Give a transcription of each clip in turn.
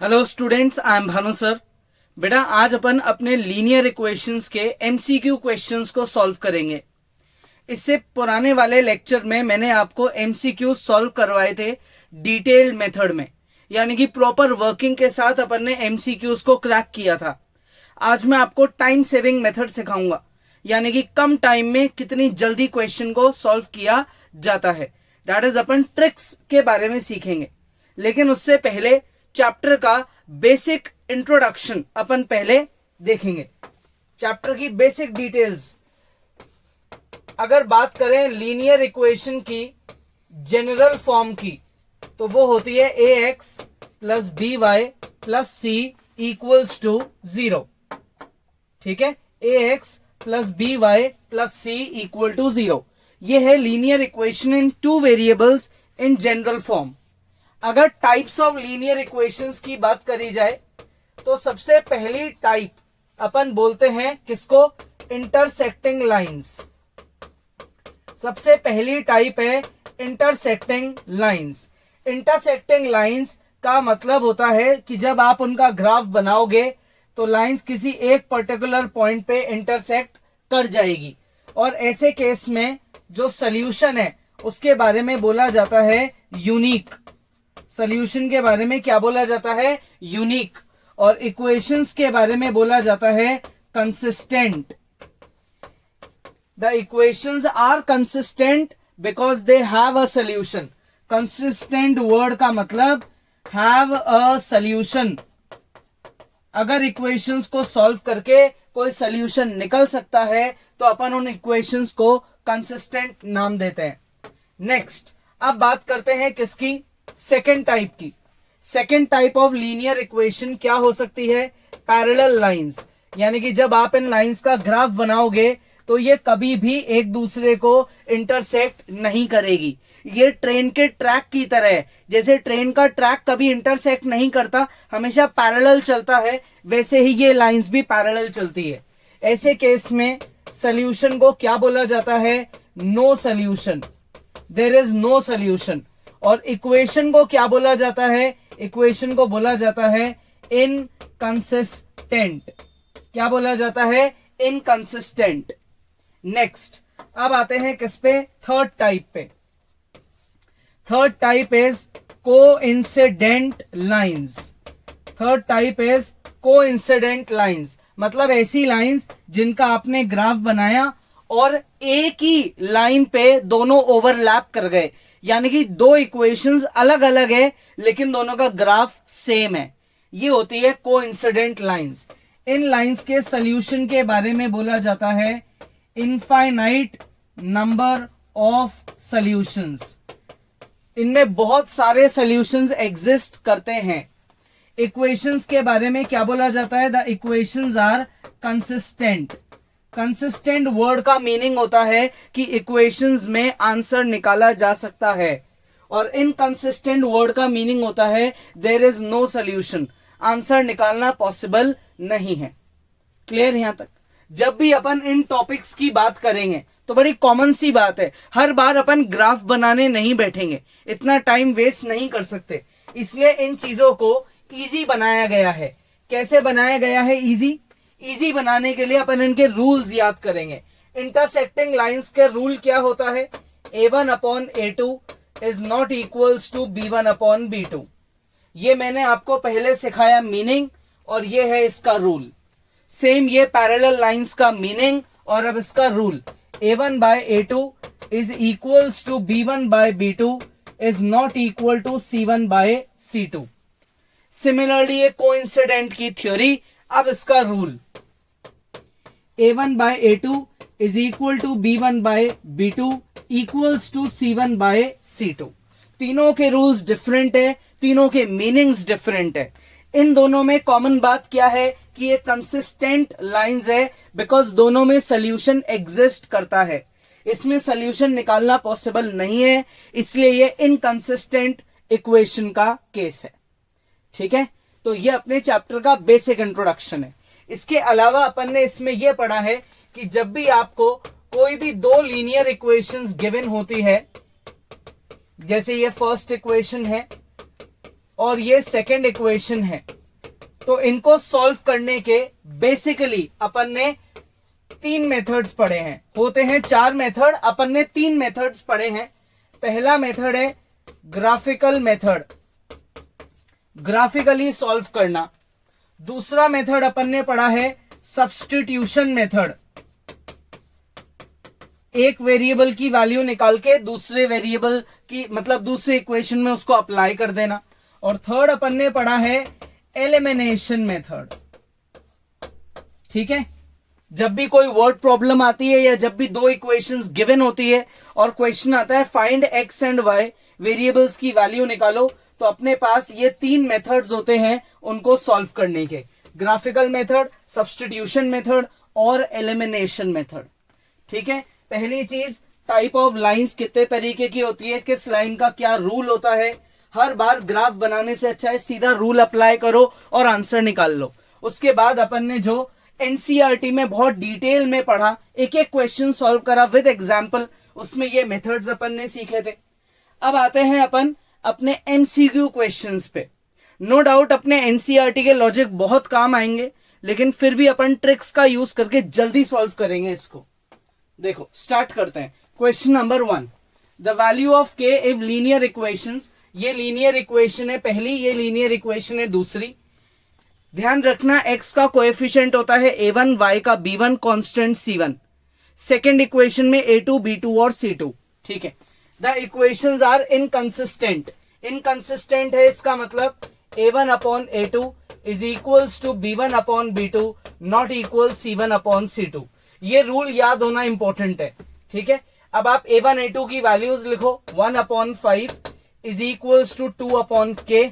Hello students, I am Bhanu sir. बेटा आज अपन अपने लीनियर इक्वेशंस के एमसीक्यू क्वेश्चंस को सॉल्व करेंगे। इससे पुराने वाले लेक्चर में मैंने आपको एमसीक्यू सॉल्व करवाए थे डिटेल्ड मेथड में, यानी कि प्रॉपर वर्किंग के साथ अपन ने एमसीक्यूज को क्रैक किया था। आज मैं आपको टाइम सेविंग मेथड सिखाऊंगा, यानी कि कम टाइम में कितनी जल्दी क्वेश्चन को सॉल्व किया जाता है। दैट इज अपन ट्रिक्स के बारे में सीखेंगे, लेकिन उससे पहले चैप्टर का बेसिक इंट्रोडक्शन अपन पहले देखेंगे। चैप्टर की बेसिक डिटेल्स, अगर बात करें लीनियर इक्वेशन की जनरल फॉर्म की, तो वो होती है ax plus b y plus c equals to 0। ठीक है, ax plus b y plus c equal to 0। ये है linear equation in two variables in general form. अगर टाइप्स ऑफ लीनियर इक्वेशंस की बात करी जाए तो सबसे पहली टाइप अपन बोलते हैं किसको? Intersecting lines. सबसे पहली टाइप है इंटरसेक्टिंग लाइंस। इंटरसेक्टिंग लाइंस का मतलब होता है कि जब आप उनका ग्राफ बनाओगे तो लाइंस किसी एक पर्टिकुलर पॉइंट पे इंटरसेक्ट कर जाएगी, और ऐसे केस में जो सॉल्यूशन है उसके बारे में बोला जाता है यूनिक। सॉल्यूशन के बारे में क्या बोला जाता है? यूनिक। और इक्वेशंस के बारे में बोला जाता है consistent. The equations are consistent because they have a solution. Consistent word का मतलब हैव अ सॉल्यूशन। अगर इक्वेशंस को सॉल्व करके कोई सॉल्यूशन निकल सकता है तो अपन उन इक्वेशंस को कंसिस्टेंट नाम देते हैं। नेक्स्ट, अब बात करते हैं किसकी? सेकेंड टाइप की। Second type of linear equation क्या हो सकती है? Parallel lines. यानी कि जब आप इन लाइंस का ग्राफ बनाओगे तो ये कभी भी एक दूसरे को इंटरसेक्ट नहीं करेगी। ये ट्रेन के ट्रैक की तरह है। जैसे ट्रेन का ट्रैक कभी इंटरसेक्ट नहीं करता, हमेशा पैरेलल चलता है, वैसे ही ये लाइंस भी पैरेलल चलती है। ऐसे केस में सॉल्यूशन को क्या बोला जाता है? No solution. There is no solution. और इक्वेशन को क्या बोला जाता है? इक्वेशन को बोला जाता है इनकंसिस्टेंट। क्या बोला जाता है? इनकंसिस्टेंट। नेक्स्ट, अब आते हैं किस पे? थर्ड टाइप पे। Third type is coincident lines. Third type is coincident lines, मतलब ऐसी लाइंस जिनका आपने ग्राफ बनाया और एक ही लाइन पे दोनों ओवरलैप कर गए, यानी कि दो इक्वेशंस अलग अलग है लेकिन दोनों का ग्राफ सेम है। ये होती है कोइंसिडेंट लाइंस। इन लाइंस के सॉल्यूशन के बारे में बोला जाता है इनफाइनाइट नंबर ऑफ सॉल्यूशंस। इनमें बहुत सारे सॉल्यूशंस एग्जिस्ट करते हैं। इक्वेशंस के बारे में क्या बोला जाता है? The equations are consistent. Consistent word का मीनिंग होता है कि इक्वेशंस में आंसर निकाला जा सकता है, और इनकंसिस्टेंट वर्ड का मीनिंग होता है there is no solution. Answer निकालना पॉसिबल नहीं है। क्लियर यहां तक? जब भी अपन इन टॉपिक्स की बात करेंगे तो बड़ी कॉमन सी बात है, हर बार अपन ग्राफ बनाने नहीं बैठेंगे, इतना टाइम वेस्ट नहीं कर सकते। इसलिए इन चीजों को इजी बनाया गया है। कैसे बनाया गया है इजी? इजी बनाने के लिए अपन इनके रूल्स याद करेंगे। इंटरसेक्टिंग लाइंस के रूल क्या होता है? a1 upon a2 is not equals to b1 upon b2। ये मैंने आपको पहले सिखाया मीनिंग, और ये है इसका रूल। सेम ये पैरेलल लाइंस का मीनिंग और अब इसका rule. a1 by a2 is equals to b1 by b2 is not equal to c1 by c2। Similarly ये कोइंसिडेंट की थ्योरी। अब इसका rule a1 by a2 is equal to b1 by b2 equals to c1 by c2। तीनों के rules different है, तीनों के meanings different है। इन दोनों में कॉमन बात क्या है कि ये कंसिस्टेंट लाइंस है बिकॉज दोनों में सॉल्यूशन एग्जिस्ट करता है। इसमें सॉल्यूशन निकालना पॉसिबल नहीं है, इसलिए ये इनकंसिस्टेंट इक्वेशन का केस है। ठीक है, तो ये अपने चैप्टर का बेसिक इंट्रोडक्शन है। इसके अलावा अपन ने इसमें यह पढ़ा है कि जब भी आपको कोई भी दो लीनियर इक्वेशंस गिवन होती है, जैसे ये फर्स्ट इक्वेशन है और ये सेकंड इक्वेशन है। तो इनको सॉल्व करने के बेसिकली अपन ने 3 मेथड्स पढ़े हैं। होते हैं 4 मेथड, अपन ने 3 मेथड्स पढ़े हैं। पहला मेथड है ग्राफिकल मेथड, ग्राफिकली सॉल्व करना। दूसरा मेथड अपन ने पढ़ा है सब्स्टिट्यूशन मेथड, एक वेरिएबल की वैल्यू निकाल के दूसरे वेरिएबल की मतलब दूसरे इक्वेशन में उसको अप्लाई कर देना। और थर्ड अपन ने पढ़ा है एलिमिनेशन मेथड। ठीक है, जब भी कोई वर्ड प्रॉब्लम आती है या जब भी 2 इक्वेशंस गिवन होती है और क्वेश्चन आता है find x and y, variables की वैल्यू निकालो, तो अपने पास ये 3 मेथड्स होते हैं उनको सॉल्व करने के, ग्राफिकल मेथड, सब्स्टिट्यूशन मेथड और एलिमिनेशन मेथड। ठीक है, पहली चीज टाइप ऑफ लाइंस कितने तरीके की होती है, किस लाइन का क्या रूल होता है। हर बार ग्राफ बनाने से अच्छा है सीधा रूल अप्लाई करो और आंसर निकाल लो। उसके बाद अपन ने जो एनसीईआरटी में बहुत डिटेल में पढ़ा, एक एक क्वेश्चन सॉल्व करा विद एग्जांपल, उसमें ये मेथड्स अपन ने सीखे थे। अब आते हैं अपन अपने एमसीक्यू क्वेश्चंस पे। नो डाउट अपने एनसीईआरटी के लॉजिक बहुत काम आएंगे, लेकिन फिर भी अपन ट्रिक्स का यूज करके जल्दी सॉल्व करेंगे इसको। देखो स्टार्ट करते हैं। Question number 1, the value of के इफ लीनियर इक्वेशंस। ये लीनियर इक्वेशन है पहली, ये लीनियर इक्वेशन है दूसरी। ध्यान रखना x का कोएफिशिएंट होता है a1, y का b1, constant c1। Second equation में a2, b2 और c2। ठीक है, the equations are inconsistent. Inconsistent है इसका मतलब a1 upon a2 is equals to b1 upon b2 not equal c1 upon c2। ये रूल याद होना इंपॉर्टेंट है। ठीक है, अब आप a1 a2 की वैल्यूज लिखो, 1 upon 5 is equals to 2 upon k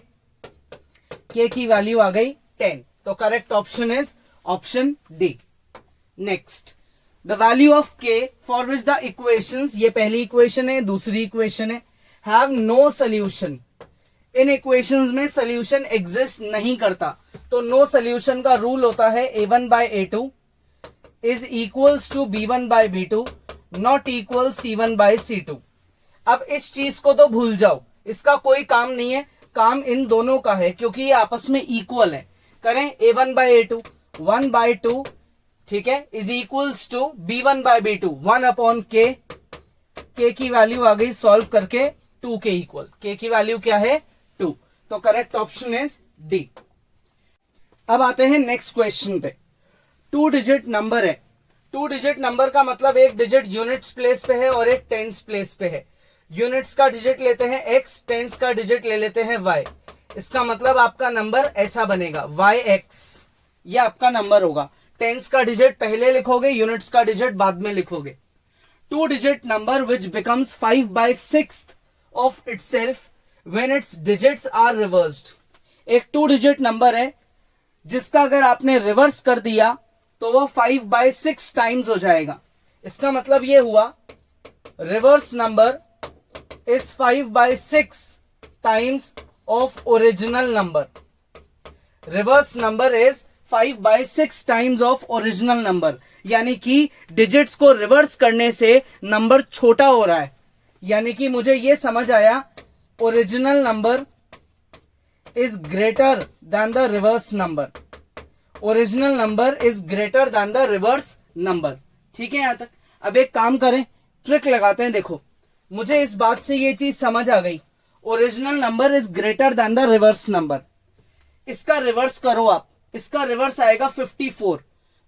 की वैल्यू आ गई 10। तो correct option is option D. Next, the value of k for which the equations, ये पहली इक्वेशन है, दूसरी इक्वेशन है, हैव नो सोल्यूशन। इन इक्वेशंस में सोल्यूशन एग्जिस्ट नहीं करता, तो नो सोल्यूशन का रूल होता है a1 by a2 is equals to b1 by b2 not equal c1 by c2। अब इस चीज को तो भूल जाओ, इसका कोई काम नहीं है, काम इन दोनों का है क्योंकि ये आपस में इक्वल है। करें a1 बाय a2, 1 बाय 2, ठीक है, is equals to b1 by b2, 1 upon k की वैल्यू आ गई सॉल्व करके 2 के इक्वल। k की वैल्यू क्या है 2। तो करेक्ट ऑप्शन इज डी। अब आते हैं नेक्स्ट क्वेश्चन पे। 2 डिजिट नंबर है। 2 डिजिट नंबर का मतलब एक डिजिट यूनिट्स प्लेस पे है और एक टेंस प्लेस पे है। यूनिट्स का डिजिट लेते हैं x, टेंस का डिजिट ले लेते हैं y। इसका मतलब आपका नंबर ऐसा बनेगा yx, ये आपका नंबर होगा। टेंस का डिजिट पहले लिखोगे, यूनिट्स का डिजिट बाद में लिखोगे। 2 digit number which becomes 5/6 of itself when its digits are reversed. एक 2 डिजिट नंबर है जिसका अगर आपने रिवर्स कर दिया तो वो 5/6 टाइम्स हो जाएगा। इसका मतलब ये हुआ reverse number is 5/6 times of original number. Reverse number is 5/6 times of original number, यानी कि डिजिट्स को रिवर्स करने से नंबर छोटा हो रहा है। यानी कि मुझे ये समझ आया original number is greater than the reverse number. Original number is greater than the reverse number. ठीक है यहां तक। अब एक काम करें, ट्रिक लगाते हैं। देखो मुझे इस बात से ये चीज समझ आ गई, original number is greater than the reverse number. इसका रिवर्स करो आप, इसका रिवर्स आएगा 54।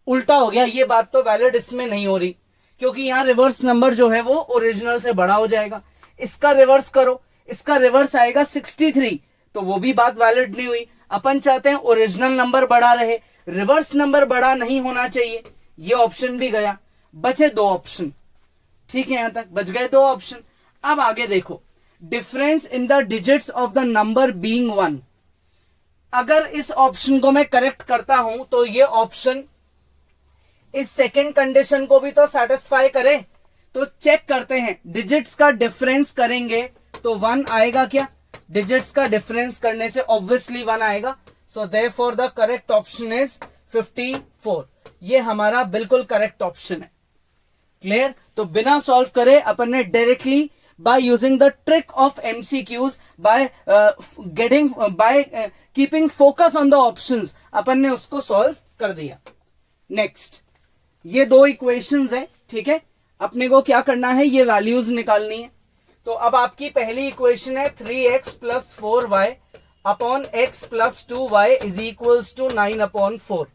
उल्टा हो गया, ये बात तो वैलिड इसमें नहीं हो रही क्योंकि यहाँ रिवर्स नंबर जो है वो ओरिजिनल से बड़ा हो जाएगा। इसका रिवर्स करो, इसका रिवर्स आएगा 63, तो वो भी बात वैलिड नहीं हुई। अपन चाहते हैं ओरिजिनल नंबर बड़ा रहे, रिवर्स नंबर बड़ा नहीं होना चाहिए। ये ऑप्शन भी गया, बचे 2 ऑप्शन। ठीक है, यहां तक बच गए 2 ऑप्शन। अब आगे देखो, difference in the digits of the number being 1। अगर इस ऑप्शन को मैं करेक्ट करता हूं तो ये ऑप्शन इस सेकंड कंडीशन को भी तो सेटिस्फाई करे। तो चेक करते हैं, डिजिट्स का डिफरेंस करेंगे तो 1 आएगा क्या? डिजिट्स का डिफरेंस करने से ऑब्वियसली 1 आएगा। So therefore the correct option is 54। ये हमारा बिल्कुल करेक्ट ऑप्शन है। क्लियर? तो बिना सॉल्व करे अपन ने directly by using the trick of MCQs, by keeping focus on the options, अपन ने उसको सॉल्व कर दिया. नेक्स्ट, ये दो इक्वेशंस है, ठीक है. अपने को क्या करना है, ये वैल्यूज निकालनी है. तो अब आपकी पहली इक्वेशन है 3x plus 4y upon x plus 2y is equals to 9/4.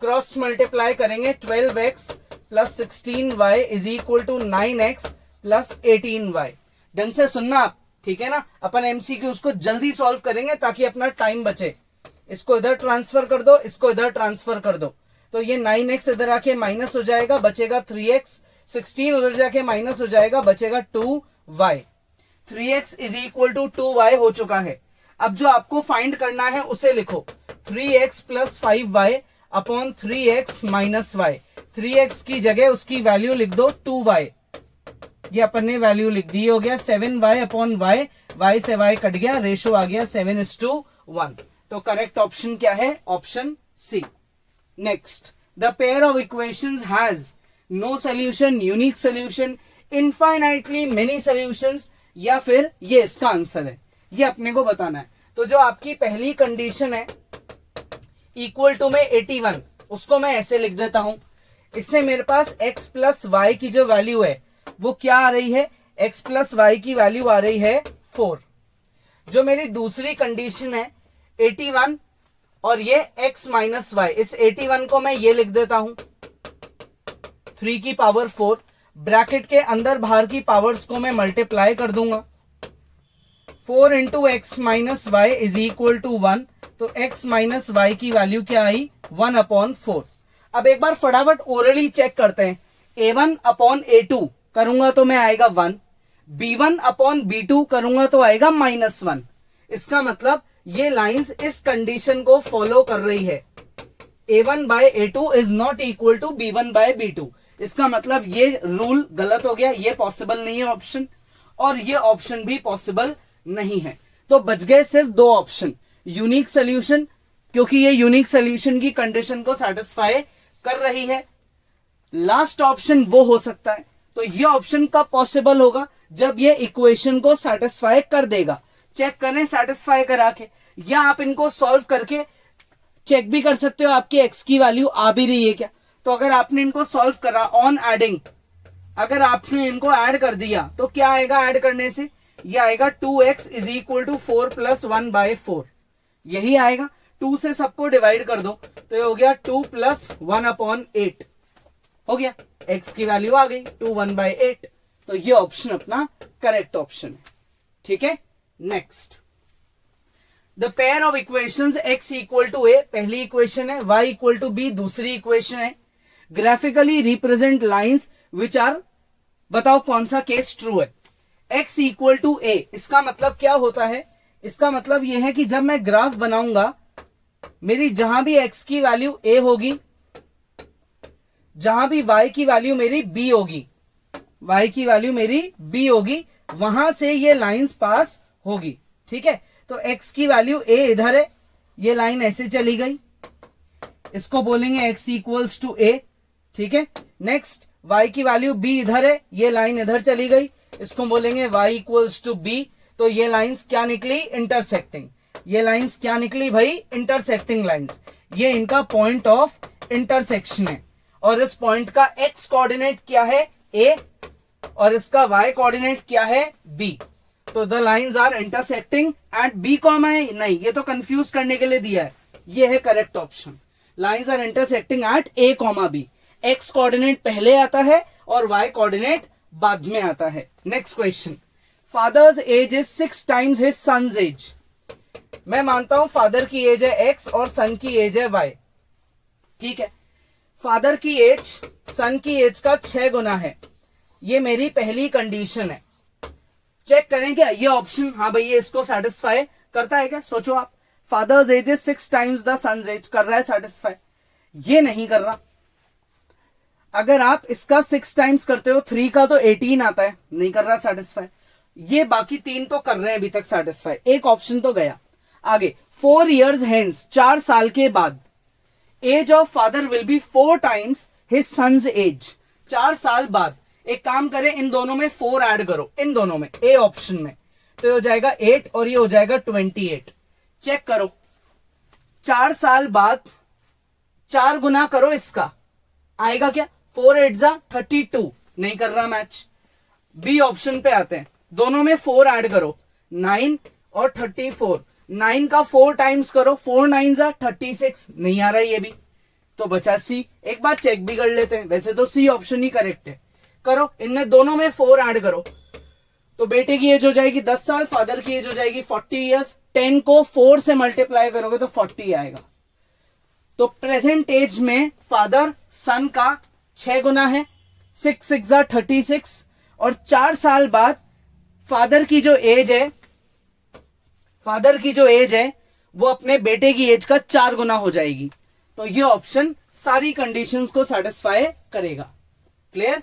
Cross multiply करेंगे 12x plus 16y is equal to 9x plus 18y. ढंग से सुनना आप, ठीक है ना. अपन एमसीक्यू उसको जल्दी सॉल्व करेंगे ताकि अपना टाइम बचे. इसको इधर ट्रांसफर कर दो, इसको इधर ट्रांसफर कर दो. तो ये 9x इधर आके माइनस हो जाएगा, बचेगा 3x. 16 उधर जाके माइनस हो जाएगा, बचेगा 2y. 3x is equal to 2y हो चुका है. अब जो आपको फाइंड करना है उसे लिखो. 3x plus 5y upon 3x minus y. 3x की जगह उसकी वैल्यू लिख दो 2y. ये अपन ने वैल्यू लिख दी. हो गया 7y अपॉन y. y से y कट गया, रेशो आ गया 7:1. तो करेक्ट ऑप्शन क्या है, option C. Next, the pair of equations has no solution, unique solution, infinitely many solutions, या फिर ये इसका आंसर है. ये अपने को बताना है. तो जो आपकी पहली कंडीशन है इक्वल टू में 81, उसको मैं ऐसे लिख देता हूं. इससे मेरे पास x प्लस वाई की जो वैल्यू है वो क्या आ रही है, x प्लस वाई की वैल्यू आ रही है 4. जो मेरी दूसरी कंडीशन है 81 और ये x माइनस वाई, इस 81 को मैं ये लिख देता हूं 3 की पावर 4. ब्रैकेट के अंदर बाहर की पावर्स को मैं मल्टीप्लाई कर दूंगा. 4 into x minus y is equal to 1. तो x माइनस वाई की वैल्यू क्या आई, 1/4. अब एक बार फटाफट ओरली चेक करते हैं. a1 अपॉन a2 करूंगा तो मैं आएगा 1. b1 अपॉन b2 करूंगा तो आएगा -1. इसका मतलब ये लाइंस इस कंडीशन को फॉलो कर रही है. a1 by a2 is not equal to b1 by b2. इसका मतलब ये रूल गलत हो गया, ये पॉसिबल नहीं है ऑप्शन, और ये ऑप्शन भी पॉसिबल नहीं है. तो बच गए सिर्फ दो ऑप्शन. यूनिक सोल्यूशन, क्योंकि ये यूनिक सोल्यूशन की कंडीशन को सेटिस्फाई कर रही है. लास्ट ऑप्शन वो हो सकता है. तो ये ऑप्शन कब पॉसिबल होगा, जब ये इक्वेशन को सेटिस्फाई कर देगा. चेक करें सेटिस्फाई करा के, या आप इनको सॉल्व करके चेक भी कर सकते हो आपकी एक्स की वैल्यू आ भी रही है क्या. तो अगर आपने इनको सॉल्व करा ऑन एडिंग, अगर आपने इनको ऐड कर दिया तो क्या आएगा ऐड करने से, ये आएगा 2x is equal to 4 plus 1/4. यही आएगा. 2 से सबको डिवाइड कर दो तो ये हो गया 2 प्लस 1/8 हो गया. x की वैल्यू आ गई 2 1/8. तो ये ऑप्शन अपना करेक्ट ऑप्शन है. ठीक है. Next, the pair of equations x equal to a पहली इक्वेशन है, y इक्वल टू b दूसरी इक्वेशन है. Graphically represent lines which are, बताओ कौन सा केस ट्रू है. x इक्वल टू a, इसका मतलब क्या होता है, इसका मतलब यह है कि जब मैं ग्राफ बनाऊंगा, मेरी जहां भी x की वैल्यू a होगी, जहां भी y की वैल्यू मेरी b होगी, y की वैल्यू मेरी b होगी, वहां से ये लाइंस पास होगी. ठीक है. तो x की वैल्यू a इधर है, ये लाइन ऐसे चली गई, इसको बोलेंगे x इक्वल्स टू a. ठीक है. नेक्स्ट, y की वैल्यू b इधर है, ये लाइन इधर चली गई, इसको बोलेंगे y इक्वल्स टू b. तो ये लाइंस क्या निकली, इंटरसेक्टिंग. ये लाइंस क्या निकली भाई, इंटरसेक्टिंग लाइंस. ये इनका पॉइंट ऑफ इंटरसेक्शन है, और इस पॉइंट का x कोऑर्डिनेट क्या है a, और इसका y कोऑर्डिनेट क्या है b. तो the lines are intersecting at b comma है, नहीं ये तो कंफ्यूज करने के लिए दिया है. ये है correct option. Lines are intersecting at a comma b. x coordinate पहले आता है और y कोऑर्डिनेट बाद में आता है. Next question, father's age is 6 times his son's age. मैं मानता हूं फादर की एज है x और सन की एज है y. ठीक है. फादर की एज सन की एज का 6 गुना है. ये मेरी पहली कंडीशन है. चेक करें क्या ये ऑप्शन, हाँ भाई ये इसको सेटिस्फाई करता है क्या. सोचो आप, father's age is 6 times the son's age, कर रहा है सेटिस्फाई. ये नहीं कर रहा. अगर आप इसका 6 टाइम्स करते हो, 3 का तो 18 आता है, नहीं कर रहा सेटिस्फाई. ये बाकी 3 तो कर रहे हैं अभी तक सेटिस्फाई. एक ऑप्शन तो गया. आगे, 4 years hence, 4 साल के बाद, age of father will be 4 times his son's age. 4 साल बाद एक काम करें, इन दोनों में 4 ऐड करो, इन दोनों में, ए ऑप्शन में, तो ये हो जाएगा 8 और ये हो जाएगा 28। चेक करो, 4 साल बाद 4 गुना करो इसका, आएगा क्या? 4 8 जा 32, नहीं कर रहा मैच। बी ऑप्शन पे आते हैं, दोनों में 4 ऐड करो, 9 और 34, 9 का 4 टाइम्स करो, 4 9 जा 36, नहीं आ रहा ये भी, तो बचा सी। एक बार चेक भी कर लेते हैं, वैसे तो सी ऑप्शन ही करेक्ट है। करो, इनमें दोनों में 4 ऐड करो, तो बेटे की एज हो जाएगी 10 साल, फादर की एज हो जाएगी 40 ईयर्स। 10 को 4 से मल्टीप्लाई करोगे तो 40 आएगा। तो प्रेजेंट एज में फादर सन का 6 गुना है, 6 6 जा 36, और 4 साल बाद फादर की जो एज है, फादर की जो एज है वो अपने बेटे की एज का 4 गुना हो जाएगी। तो ये ऑप्शन सारी कंडीशंस को सेटिस्फाई करेगा। क्लियर?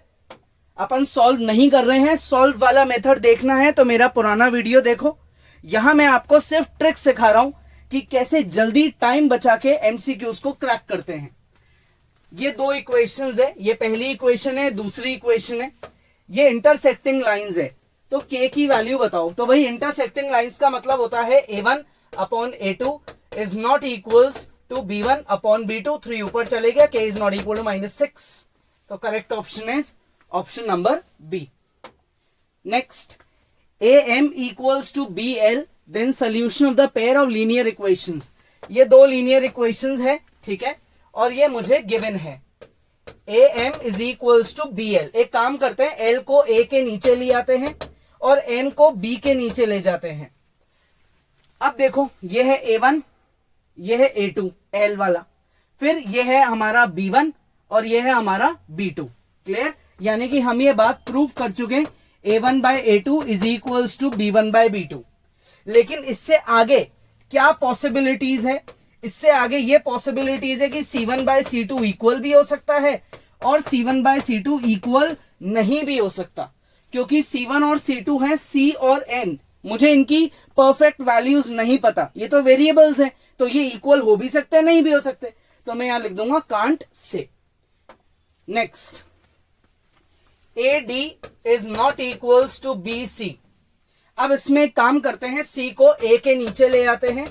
अपन सॉल्व नहीं कर रहे हैं, सॉल्व वाला मेथड देखना है तो मेरा पुराना वीडियो देखो। यहां मैं आपको सिर्फ ट्रिक सिखा रहा हूं कि कैसे जल्दी टाइम बचा के एमसीक्यूज को क्रैक करते हैं। ये 2 इक्वेशंस है, ये पहली इक्वेशन है, दूसरी इक्वेशन है, ये इंटरसेक्टिंग लाइंस है। तो के की वैल्यू बताओ। तो भाई इंटरसेक्टिंग लाइंस का मतलब होता है a1 upon a2 is not equals to b1 upon b2। 3 ऊपर चले गया, k is not equal to -6। तो correct option is option number B. Next, am equals to bl, then solution of the pair of linear equations। ये 2 linear equations है, ठीक है, और ये मुझे गिवन है। am is equals to bl। एक काम करते हैं, l को a के नीचे ले आते हैं और m को b के नीचे ले जाते हैं। अब देखो, ये है a1, ये है a2 l वाला, फिर ये है हमारा b1 और ये है हमारा b2। क्लियर? यानी कि हम ये बात प्रूव कर चुके हैं, a1 by a2 is equals to b1 by b2। लेकिन इससे आगे क्या पॉसिबिलिटीज है? इससे आगे ये पॉसिबिलिटीज है कि c1 बाय c2 इक्वल भी हो सकता है और c1 बाय c2 इक्वल नहीं भी हो सकता, क्योंकि c1 और c2 है c और n। मुझे इनकी परफेक्ट वैल्यूज नहीं पता, ये तो वेरिएबल्स हैं, तो ये इक्वल हो भी सकते हैं, नहीं भी हो सकते। तो मैं यहां लिख दूंगा कांट से। Next, AD is not equals to BC। अब इसमें एक काम करते हैं, C को A के नीचे ले आते हैं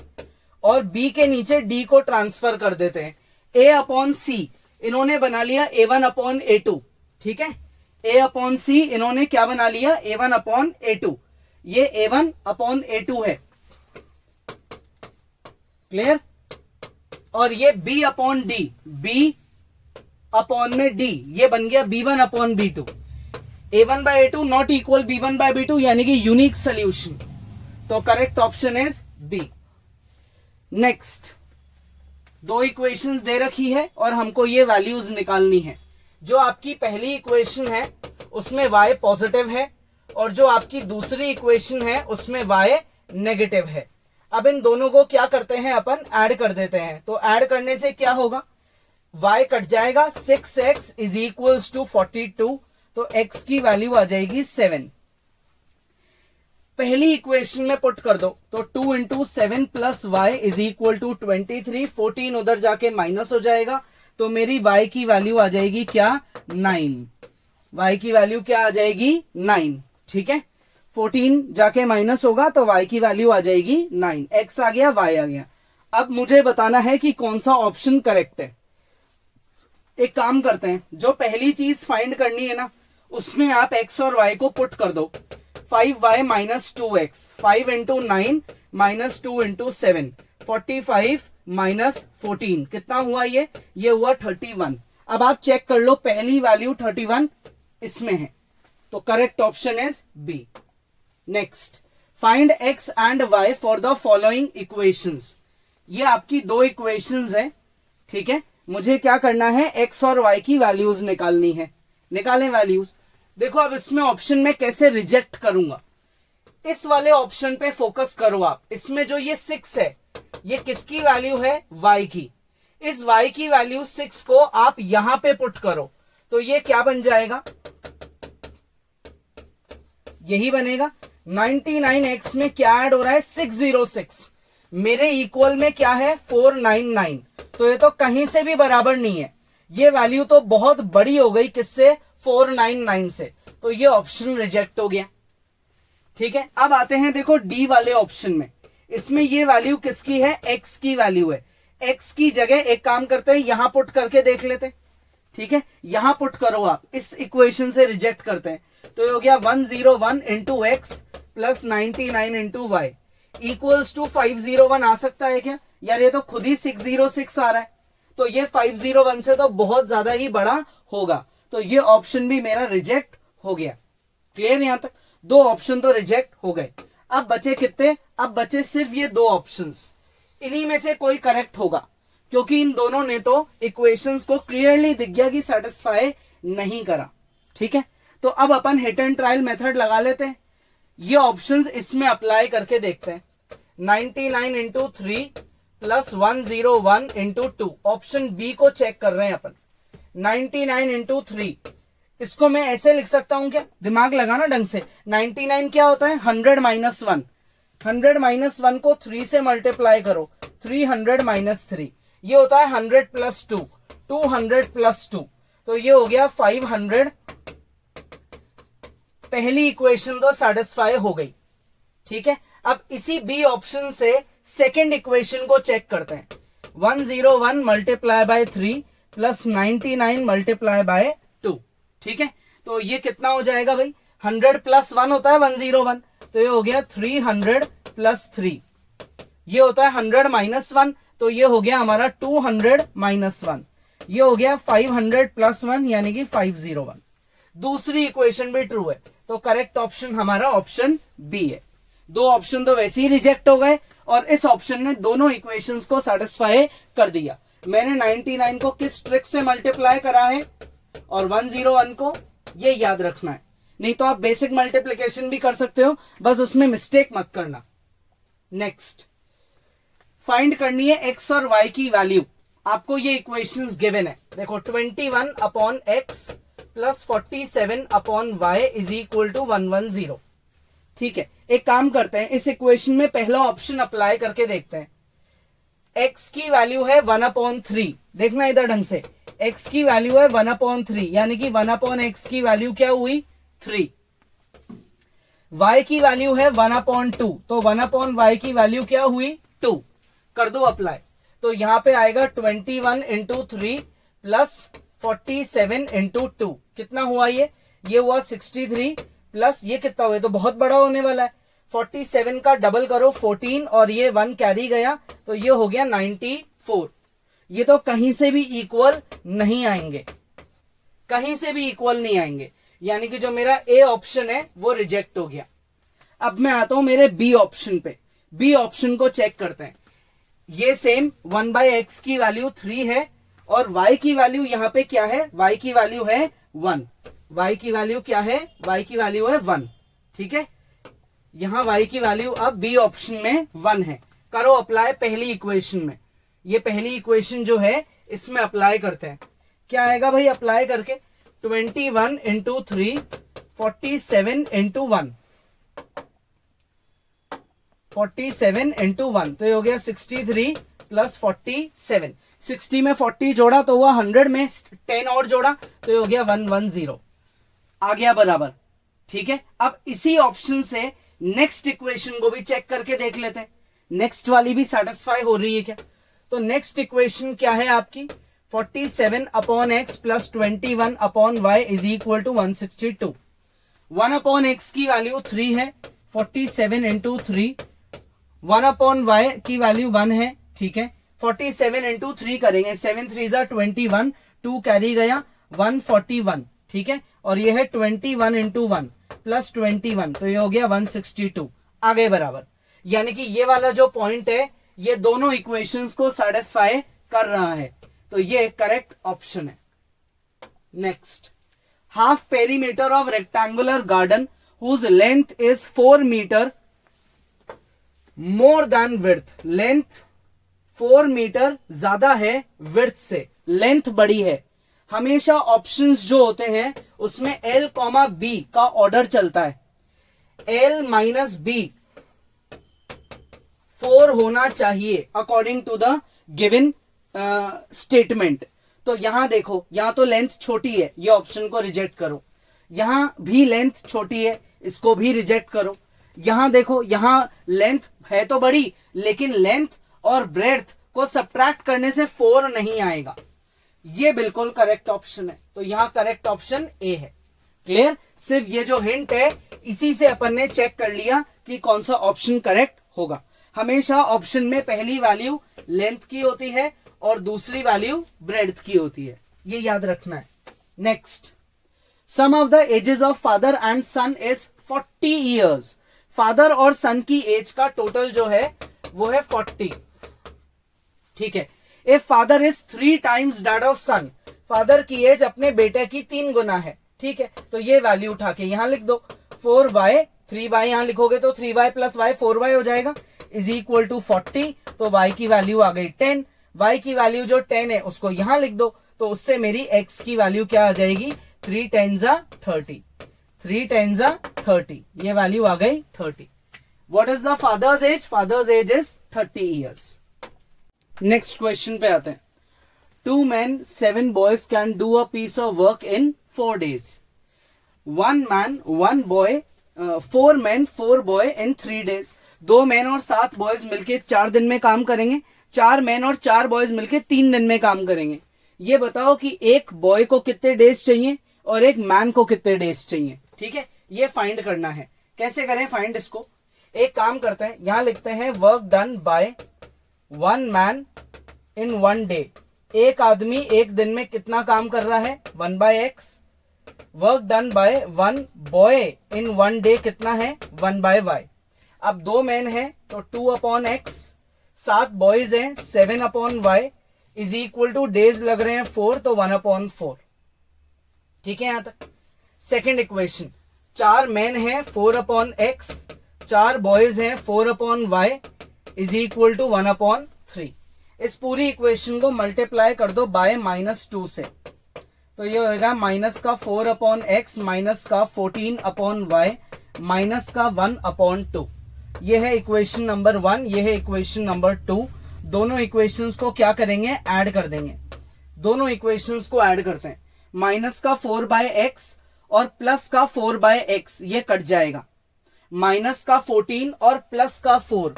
और B के नीचे D को ट्रांसफर कर देते हैं। A अपॉन C इन्होंने बना लिया A1 अपॉन A2, ठीक है। A अपॉन C इन्होंने क्या बना लिया? A1 upon A2। ये A1 अपॉन A2 है, क्लियर? और ये B upon D, B upon में D, ये बन गया B1 upon B2। A1 by A2 not equal B1 by B2, यानी कि यूनिक सोल्यूशन। तो correct option is B. Next, 2 equations दे रखी है और हमको ये वैल्यूज निकालनी है। जो आपकी पहली इक्वेशन है उसमें y पॉजिटिव है और जो आपकी दूसरी इक्वेशन है उसमें y नेगेटिव है। अब इन दोनों को क्या करते हैं, अपन ऐड कर देते हैं। तो ऐड करने से क्या होगा, y कट जाएगा, 6x इज इक्वल्स टू 42, तो x की वैल्यू आ जाएगी 7। पहली इक्वेशन में पुट कर दो, तो 2 into 7 plus y is equal to 23। 14 उधर जाके माइनस हो जाएगा, तो मेरी y की वैल्यू आ जाएगी क्या, 9। y की वैल्यू क्या आ जाएगी, 9, ठीक है। 14 जाके माइनस होगा तो y की वैल्यू आ जाएगी 9। x आ गया, y आ गया। अब मुझे बताना है कि कौन सा ऑप्शन करेक्ट है। एक काम करते हैं, जो पहली चीज फाइंड करनी है ना, उसमें आप x और y को पुट कर दो। 5y minus 2x, 5 into 9 minus 2 into 7, 45 minus 14, कितना हुआ ये हुआ 31। अब आप चेक कर लो, पहली वैल्यू 31 इसमें है, तो correct option is B. Next, find x and y for the following equations. ये आपकी 2 इक्वेशंस हैं, ठीक है। मुझे क्या करना है, x और y की वैल्यूज निकालनी है। निकालें वैल्यूज। देखो अब इसमें ऑप्शन में कैसे रिजेक्ट करूंगा, इस वाले ऑप्शन पे फोकस करो आप। इसमें जो ये 6 है, ये किसकी वैल्यू है, y की। इस y की वैल्यू 6 को आप यहां पे पुट करो, तो ये क्या बन जाएगा, यही बनेगा। 99x में क्या ऐड हो रहा है, 606। मेरे इक्वल में क्या है, 499। तो ये तो कहीं से भी बराबर नहीं है, ये वैल्यू तो बहुत बड़ी हो गई, किससे, 499 से। तो ये ऑप्शन रिजेक्ट हो गया। ठीक है, अब आते हैं देखो डी वाले ऑप्शन में। इसमें ये वैल्यू किसकी है, एक्स की वैल्यू है। एक्स की जगह एक काम करते हैं, यहां पुट करके देख लेते हैं। ठीक है, यहां पुट करो आप, इस इक्वेशन से रिजेक्ट करते हैं। तो ये हो गया 101 into x plus 99 into y equals to 501 आ सकता है क्या यार? ये तो खुद ही 606 आ रहा है, तो ये 501 से तो बहुत ज्यादा ही बड़ा होगा, तो ये ऑप्शन भी मेरा रिजेक्ट हो गया। क्लियर यहां तक? दो ऑप्शन तो रिजेक्ट हो गए। अब बचे कितने? अब बचे सिर्फ ये दो ऑप्शंस। इन्हीं में से कोई करेक्ट होगा, क्योंकि इन दोनों ने तो इक्वेशंस को क्लियरली दिख गया कि सेटिस्फाई नहीं करा। ठीक है, तो अब अपन हिट एंड ट्रायल मेथड लगा लेते हैं। ये ऑप्शंस इसमें अप्लाई करके देखते हैं। 99 into 3 plus 101 into 2, option B को चेक कर रहे हैं अपन। 99 इंटू 3, इसको मैं ऐसे लिख सकता हूं क्या? दिमाग लगाना ढंग से। 99 क्या होता है? 100 माइनस 1। 100 माइनस 1 को 3 से मल्टीप्लाई करो, 300 माइनस 3, ये होता है 100 प्लस 2, 200 प्लस 2, तो ये हो गया 500। पहली इक्वेशन तो सेटिस्फाई हो गई। ठीक है, अब इसी बी ऑप्शन से सेकेंड इक्वेशन को चेक करते हैं। 101 multiply by 3 plus 99 multiply by 2। ठीक है, तो ये कितना हो जाएगा भाई? 100 प्लस 1 होता है 101, तो ये हो गया 300 प्लस 3, ये होता है 100 माइनस 1, तो ये हो गया हमारा 200 माइनस 1, ये हो गया 500 प्लस 1 यानी कि 501। दूसरी इक्वेशन भी ट्रू है, तो करेक्ट ऑप्शन हमारा ऑप्शन बी है। दो ऑप्शन तो वैसे ही रिजेक्ट हो गए और इस ऑप्शन ने दोनों इक्वेशंस को सेटिस्फाई कर दिया। मैंने 99 को किस ट्रिक से मल्टीप्लाई करा है और 101 को, ये याद रखना है। नहीं तो आप बेसिक मल्टीप्लिकेशन भी कर सकते हो, बस उसमें मिस्टेक मत करना। नेक्स्ट, फाइंड करनी है एक्स और वाई की वैल्यू। आपको ये इक्वेशंस गिवन है, देखो 21 upon x plus 47 upon y is equal to 110। ठीक है, एक काम करते हैं, इस इक्वेशन में पहला ऑप्शन अप्लाई करके देखते हैं। एक्स की वैल्यू है 1/3, देखना इधर ढंग से, एक्स की वैल्यू है 1/3 यानी कि 1/x की वैल्यू क्या हुई? 3। y की वैल्यू है 1/2, तो 1/y की वैल्यू क्या हुई? 2। कर दो अप्लाई, तो यहां पे आएगा 21 इंटू 3 प्लस 47 इंटू 2, कितना हुआ ये हुआ 63 प्लस ये कितना हुआ? तो बहुत बड़ा होने वाला है। 47 का डबल करो 14 और ये 1 कैरी गया, तो ये हो गया 94। ये तो कहीं से भी इक्वल नहीं आएंगे, कहीं से भी इक्वल नहीं आएंगे, यानी कि जो मेरा ए ऑप्शन है वो रिजेक्ट हो गया। अब मैं आता हूं मेरे बी ऑप्शन पे। बी ऑप्शन को चेक करते हैं। ये सेम 1/x की वैल्यू 3 है और y की वैल्यू यहां पे क्या है? y की वैल्यू है 1। y की वैल्यू क्या है? y की वैल्यू है 1। ठीक है, यहां y की वैल्यू अब बी ऑप्शन में 1 है। करो अप्लाई पहली इक्वेशन में। ये पहली इक्वेशन जो है इसमें अप्लाई करते हैं। क्या आएगा भाई अप्लाई करके? 21 इंटू 3 47 इंटू 1, 47 इंटू 1, तो ये हो गया 63 प्लस 47। 60 में 40 जोड़ा तो हुआ 100 में 10 और जोड़ा तो ये हो गया 110, आ गया बराबर। ठीक है, अब इसी ऑप्शन से नेक्स्ट इक्वेशन को भी चेक करके देख लेते हैं, नेक्स्ट वाली भी सेटिस्फाई हो रही है क्या। तो नेक्स्ट इक्वेशन क्या है आपकी? 47 upon x plus 21 upon y is equal to 162। 1 upon x की वैल्यू 3 है, 47 इंटू 3, 1 अपॉन वाई की वैल्यू 1 है। ठीक है, 47 इंटू 3 करेंगे, 7 3 21, 2 कैरी गया 141। ठीक है, और ये है 21 इंटू 1 प्लस 21, तो ये हो गया 162, आ गए बराबर। यानी कि ये वाला जो पॉइंट है ये दोनों इक्वेशंस को सेटिस्फाई कर रहा है, तो ये करेक्ट ऑप्शन है। Next, half perimeter of rectangular garden whose length is 4 metre more than width. Length 4 metre ज्यादा है विड्थ से, लेंथ बड़ी है। हमेशा ऑप्शंस जो होते हैं उसमें L, B का ऑर्डर चलता है। L माइनस बी 4 होना चाहिए according to the given statement. तो यहां देखो, यहां तो लेंथ छोटी है, ये ऑप्शन को रिजेक्ट करो। यहां भी लेंथ छोटी है, इसको भी रिजेक्ट करो। यहां देखो, यहां लेंथ है तो बड़ी, लेकिन लेंथ और ब्रेड्थ को सब्ट्रैक्ट करने से 4 नहीं आएगा। ये बिल्कुल करेक्ट ऑप्शन है, तो यहां करेक्ट ऑप्शन ए है। क्लियर? सिर्फ ये जो हिंट है इसी से अपन ने चेक कर लिया कि कौन सा ऑप्शन करेक्ट होगा। हमेशा ऑप्शन में पहली वैल्यू लेंथ की होती है और दूसरी वैल्यू ब्रेड्थ की होती है, ये याद रखना है। Next, sum of the ages of father and son is 40 years. Father और सन की एज का टोटल जो है वो है 40। ठीक है। If father is 3 times that of son, father की एज अपने बेटे की 3 गुना है। ठीक है, तो ये वैल्यू उठा के यहां लिख दो। 4y, 3y यहां लिखोगे तो 3y प्लस y 4y हो जाएगा, इज इक्वल टू 40। तो y की वैल्यू आ गई 10। y की वैल्यू जो 10 है उसको यहां लिख दो, तो उससे मेरी x की वैल्यू क्या आ जाएगी? 3 10 30, 3 10 30, ये वैल्यू आ गई 30। What is the father's age? Fathers age is 30 years. Next question पे आते हैं। 2 men 7 boys can do a piece of work in 4 days. 1 man 1 boy 4 men 4 boy in 3 days. 2 man और 7 बॉयज मिलके 4 दिन में काम करेंगे, 4 मैन और 4 बॉयज मिलके 3 दिन में काम करेंगे। ये बताओ कि एक बॉय को कितने डेज चाहिए और एक मैन को कितने डेज चाहिए। ठीक है, ये फाइंड करना है। कैसे करें फाइंड इसको? एक काम करते हैं, यहां लिखते हैं work done by 1 man in 1 day। एक आदमी एक दिन में कितना काम कर रहा है? 1/x। Work done by 1 boy in 1 day कितना है? 1/y। अब 2 मैन है तो 2/x, 7 बॉयज हैं 7/y is equal two days लग रहे हैं 4, तो 1/4। ठीक है यहां तक। सेकेंड इक्वेशन, 4 मैन है 4/x, 4 बॉयज हैं 4/y इज इक्वल टू 1/3। इस पूरी इक्वेशन को मल्टीप्लाई कर दो बाय -2 से, तो ये होगा माइनस का 4/x माइनस का 14/y माइनस का 1/2। ये है इक्वेशन नंबर 1, ये है इक्वेशन नंबर 2। दोनों इक्वेशंस को क्या करेंगे? ऐड कर देंगे। दोनों इक्वेशंस को ऐड करते हैं। माइनस का 4/x और प्लस का 4/x ये कट जाएगा। माइनस का 14 और प्लस का 4,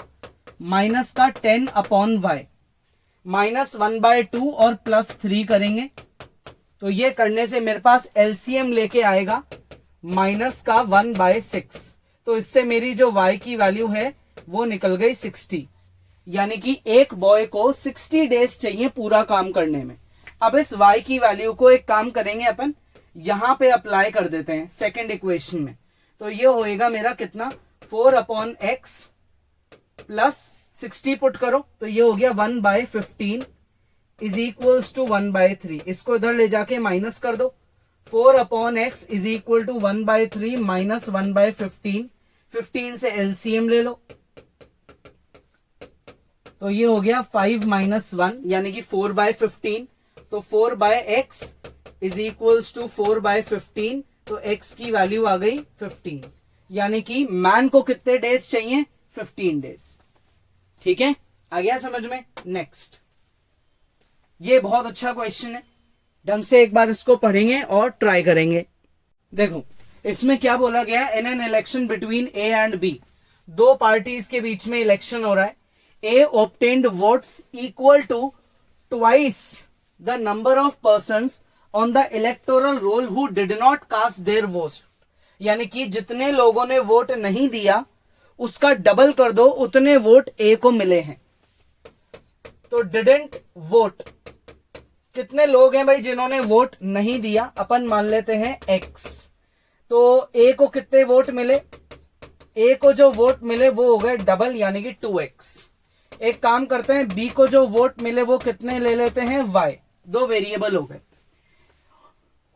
माइनस का 10/y, माइनस 1/2 और प्लस 3 करेंगे, तो ये करने से मेरे पास एलसीएम लेके आएगा माइनस का 1/6। तो इससे मेरी जो y की वैल्यू है वो निकल गई 60। यानी कि एक बॉय को 60 डेज चाहिए पूरा काम करने में। अब इस y की वैल्यू को एक काम करेंगे अपन, यहां पे अप्लाई कर देते हैं सेकेंड इक्वेशन में। तो ये होएगा मेरा कितना? 4/x प्लस 60 पुट करो, तो ये हो गया 1/15 इज इक्वल्स टू 1/3। इसको इधर ले जाके माइनस कर दो। 4/x is equal to 1/3 minus 1/15। 15 से एलसीएम ले लो, तो ये हो गया 5 - 1 यानी कि 4/15। तो 4/x इज इक्वल्स टू 4/15, तो x की वैल्यू आ गई 15। यानी कि मैन को कितने डेज चाहिए? 15 डेज। ठीक है, आ गया समझ में? नेक्स्ट, ये बहुत अच्छा क्वेश्चन है, ढंग से एक बार इसको पढ़ेंगे और ट्राई करेंगे। देखो इसमें क्या बोला गया? In an election between A and B, 2 parties के बीच में इलेक्शन हो रहा है। A obtained votes equal to twice the number of persons on the electoral roll who did not cast their vote. यानी कि जितने लोगों ने वोट नहीं दिया उसका डबल कर दो, उतने वोट ए को मिले हैं। तो डिडंट वोट, कितने लोग हैं भाई जिन्होंने वोट नहीं दिया? अपन मान लेते हैं x। तो ए को कितने वोट मिले? ए को जो वोट मिले वो हो गए डबल यानी कि 2x। एक काम करते हैं, बी को जो वोट मिले वो कितने ले लेते हैं? y। 2 वेरिएबल हो गए।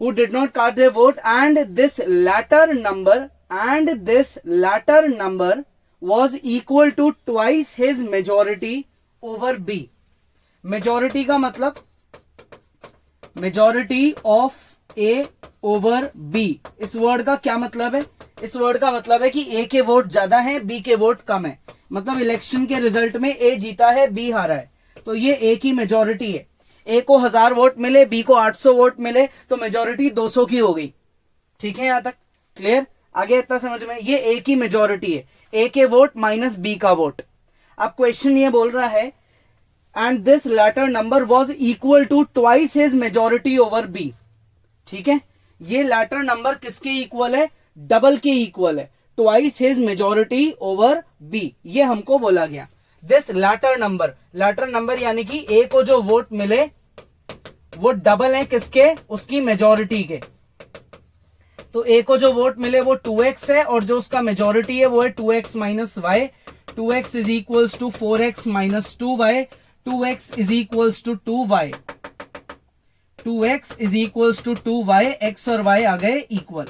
who did not cast their vote and this latter number was equal to twice his majority over b। Majority का मतलब majority of A over B. इस वर्ड का क्या मतलब है? इस वर्ड का मतलब है कि ए के वोट ज्यादा हैं, बी के वोट कम है। मतलब इलेक्शन के रिजल्ट में ए जीता है, बी हारा है, तो ये ए की मेजॉरिटी है। ए को 1000 वोट मिले, बी को 800 वोट मिले, तो मेजॉरिटी 200 की हो गई। ठीक है, यहां तक क्लियर? आगे इतना समझ में? ये ए की मेजोरिटी है, ए के वोट माइनस बी का वोट। अब क्वेश्चन ये बोल रहा है and this latter number was equal to twice his majority over B. ठीक है, ये लैटर नंबर किसके इक्वल है? डबल के इक्वल है, twice his majority over B, ये हमको बोला गया। दिस लैटर नंबर यानी कि ए को जो वोट मिले वो डबल है किसके? उसकी मेजोरिटी के। तो ए को जो वोट मिले वो 2x है और जो उसका मेजोरिटी है वो है 2x minus y. 2x is equals to 4x minus 2y। 2x is equals to 2y। 2x is equals to 2y। x और y आ गए इक्वल,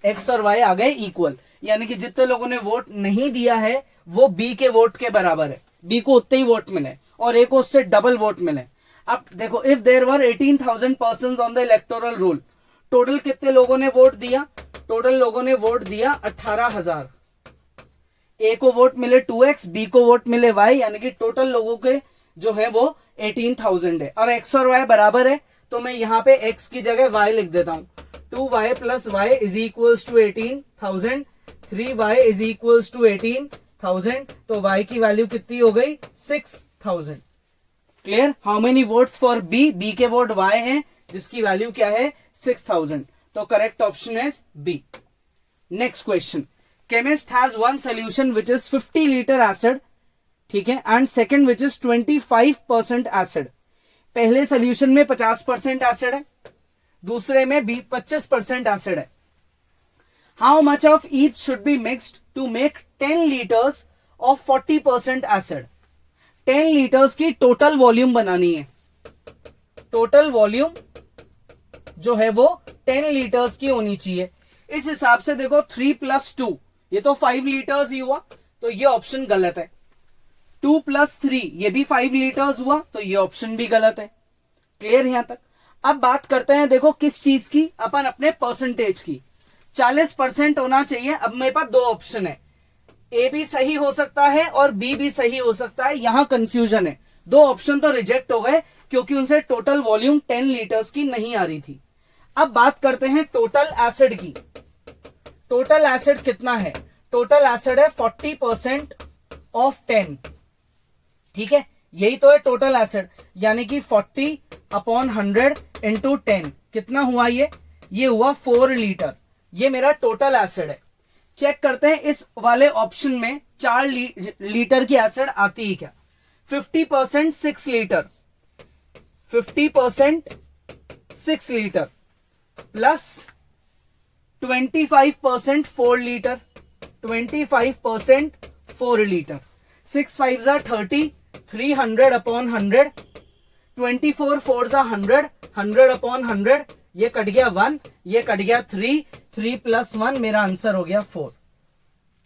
x और y आ गए इक्वल, यानी कि जितने लोगों ने वोट नहीं दिया है वो b के वोट के बराबर है। b को उतने ही वोट मिले और a को उससे डबल वोट मिले। अब देखो, if there were 18,000 persons on the electoral roll, total कितने लोगों ने वोट दिया? टोटल लोगों ने वोट दिया 18,000। ए को वोट मिले 2x, बी को वोट मिले y, यानी कि टोटल लोगों के जो है वो 18,000 है। अब x और y बराबर है तो मैं यहां पे x की जगह y लिख देता हूं। 2y plus y is equals to 18,000। 3y is equals to 18,000, तो y की वैल्यू कितनी हो गई? 6,000। Clear? How many votes for B? B के वोट y हैं जिसकी वैल्यू क्या है? 6,000। तो correct option is B. Next question, chemist has one solution which is 50 litre acid, ठीक है, and second which is 25% acid. पहले सोल्यूशन में 50% एसिड है, दूसरे में 25% एसिड है। How much of each should be mixed to make 10 litres of 40% acid. 10 litres की total volume बनानी है। टोटल वॉल्यूम जो है वो 10 लीटर्स की होनी चाहिए। इस हिसाब से देखो 3 प्लस 2 ये तो 5 लीटर्स ही हुआ, तो ये ऑप्शन गलत है। 2 प्लस 3 ये भी 5 लीटर्स हुआ, तो ये ऑप्शन भी गलत है। क्लियर यहां तक? अब बात करते हैं देखो किस चीज की, अपन अपने परसेंटेज की। 40% होना चाहिए। अब मेरे पास दो ऑप्शन है, ए भी सही हो सकता है और बी भी सही हो सकता है, यहां कंफ्यूजन है। दो ऑप्शन तो रिजेक्ट हो गए क्योंकि उनसे टोटल वॉल्यूम 10 लीटर्स की नहीं आ रही थी। अब बात करते हैं टोटल एसिड की। टोटल एसिड कितना है? टोटल एसिड है 40% ऑफ 10। ठीक है, यही तो है टोटल एसिड, यानी कि 40/100 इंटू 10 कितना हुआ? ये हुआ 4 लीटर। ये मेरा टोटल एसिड है। चेक करते हैं इस वाले ऑप्शन में 4 लीटर की एसिड आती है क्या? 50% 6 litre, 50% 6 litre plus 25% 4 litre, 25% 4 litre. 6 5 जा 30, 300/100, 24 4 जा 100, 100/100, ये कट गया 1, ये कट गया 3, 3 प्लस 1 मेरा आंसर हो गया 4।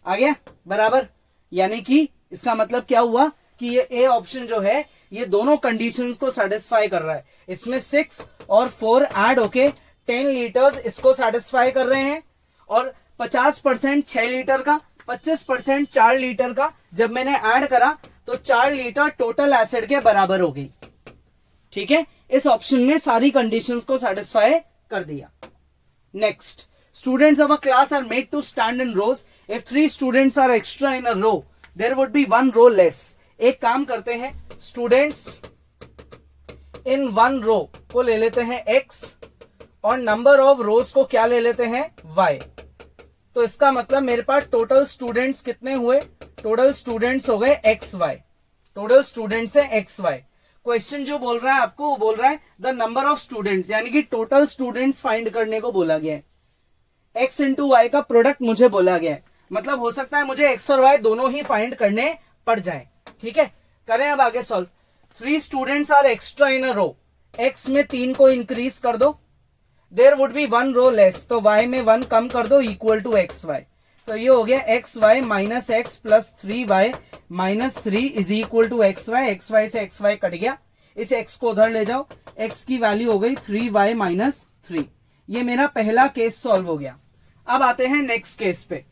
आ गया बराबर? यानी कि इसका मतलब क्या हुआ कि ये ए ऑप्शन जो है ये दोनों कंडीशंस को सेटिस्फाई कर रहा है। इसमें 6 और 4 ऐड होके 10 लीटर्स इसको सेटिस्फाई कर रहे हैं, और 50% 6 लीटर का, 25% 4 लीटर का जब मैंने ऐड करा तो 4 लीटर टोटल एसिड के बराबर हो गई। ठीक है, इस ऑप्शन ने सारी कंडीशंस को सेटिस्फाई कर दिया। Next, students of a class are made to stand in rows. If 3 students are extra in a row, there would be 1 row less. एक काम करते हैं, students in 1 row को ले लेते हैं x और number of rows को क्या ले लेते हैं? y। तो इसका मतलब मेरे पास टोटल स्टूडेंट्स कितने हुए? टोटल स्टूडेंट्स हो गए xy। टोटल स्टूडेंट्स है xy। क्वेश्चन जो बोल रहा है आपको वो बोल रहा है द नंबर ऑफ स्टूडेंट्स, यानी कि टोटल स्टूडेंट्स फाइंड करने को बोला गया है। x इंटू वाई का प्रोडक्ट मुझे बोला गया है, मतलब हो सकता है मुझे x और y दोनों ही फाइंड करने पड़ जाए। ठीक है, करें अब आगे solve. 3 students are extra in a row, x में 3 को इंक्रीज कर दो, there would be 1 row less, तो y में 1 कम कर दो इक्वल टू xy। तो ये हो गया xy minus x plus 3y minus 3 is equal to xy। xy से xy कट गया, इस x को उधर ले जाओ, x की वैल्यू हो गई 3y माइनस 3। ये मेरा पहला केस सॉल्व हो गया। अब आते हैं नेक्स्ट केस पे।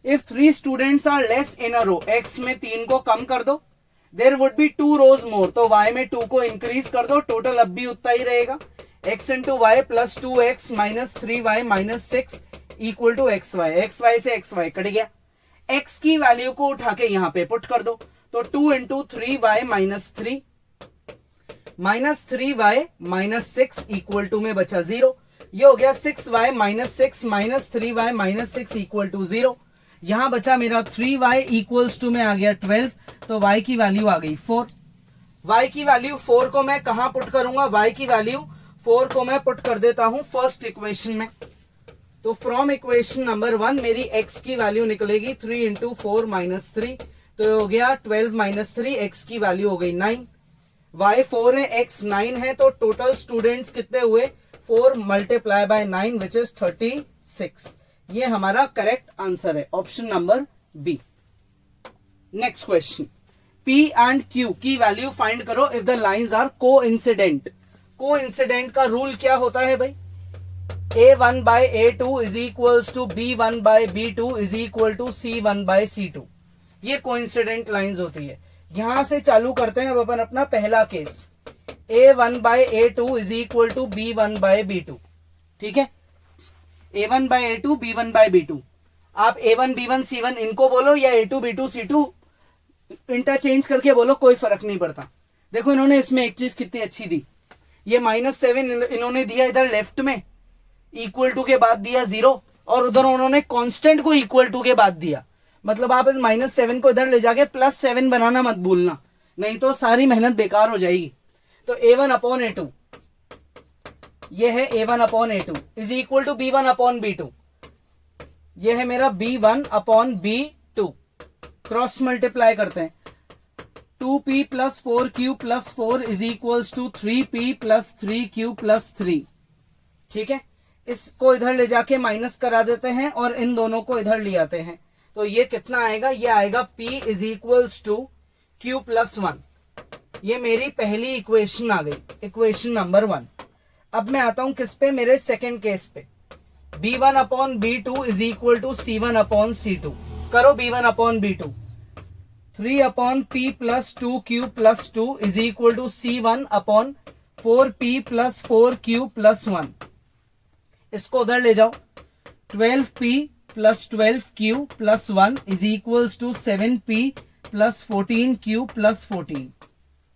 If 3 students are less in a row, x में 3 को कम कर दो, there would be 2 rows more, तो y में 2 को इंक्रीज कर दो, टोटल अब भी उतना ही रहेगा। x into y plus 2x minus 3y minus 6 equal to xy, xy से xy कट गया, x की वैल्यू को उठा के यहां पे पुट कर दो, तो 2 into 3y minus 3 minus 3y minus 6 equal to में बचा 0, ये हो गया 6y minus 6 minus 3y minus 6 equal to 0, यहां बचा मेरा 3y इक्वल्स टू में आ गया 12, तो y की वैल्यू आ गई 4। y की वैल्यू 4 को मैं कहां पुट करूंगा, y की वैल्यू 4 को मैं पुट कर देता हूं फर्स्ट इक्वेशन में, तो फ्रॉम इक्वेशन नंबर 1 मेरी x की वैल्यू निकलेगी 3 इंटू 4 माइनस 3, तो हो गया 12 माइनस 3, x की वैल्यू हो गई 9, y 4 है x 9 है, तो टोटल स्टूडेंट्स कितने हुए 4 मल्टीप्लाई बाय 9 विच इज 36, ये हमारा करेक्ट आंसर है option number B. Next question, P and Q की वैल्यू फाइंड करो if the lines are coincident. Coincident का रूल क्या होता है भाई, A1 by A2 is equals to B1 by B2 is equal to C1 by C2, ये coincident lines होती है। यहां से चालू करते हैं अब अपन अपना पहला case, A1 by A2 is equal to B1 by B2, ठीक है, A1 by A2 B1 by B2, आप A1 B1 C1 इनको बोलो या A2 B2 C2 इंटरचेंज करके बोलो, कोई फर्क नहीं पड़ता। देखो इन्होंने इसमें एक चीज कितनी अच्छी दी, ये -7 इन्होंने दिया इधर लेफ्ट में, इक्वल टू के बाद दिया 0, और उधर उन्होंने कांस्टेंट को इक्वल टू के बाद दिया, मतलब आप इस -7 को इधर ले जाके +7 बनाना मत भूलना, नहीं तो सारी मेहनत बेकार हो जाएगी। तो A1 अपॉन A2, ये है A1 upon A2 is equal to B1 upon B2, ये है मेरा B1 upon B2, cross multiply करते हैं, 2p plus 4q plus 4 is equals to 3p plus 3q plus 3, ठीक है, इसको इधर ले जाके माइनस करा देते हैं और इन दोनों को इधर ले आते हैं, तो ये कितना आएगा, ये आएगा p is equals to q plus 1, ये मेरी पहली इक्वेशन आ गई, इक्वेशन नंबर 1। अब मैं आता हूं किस पे, मेरे सेकेंड केस पे, b1 upon b2 is equal to c1 upon c2, करो b1 upon b2, 3 upon p plus 2q plus 2 is equal to c1 upon 4p plus 4q plus 1, इसको उधर ले जाओ, 12p plus 12q plus 1 is equals to 7p plus 14q plus 14,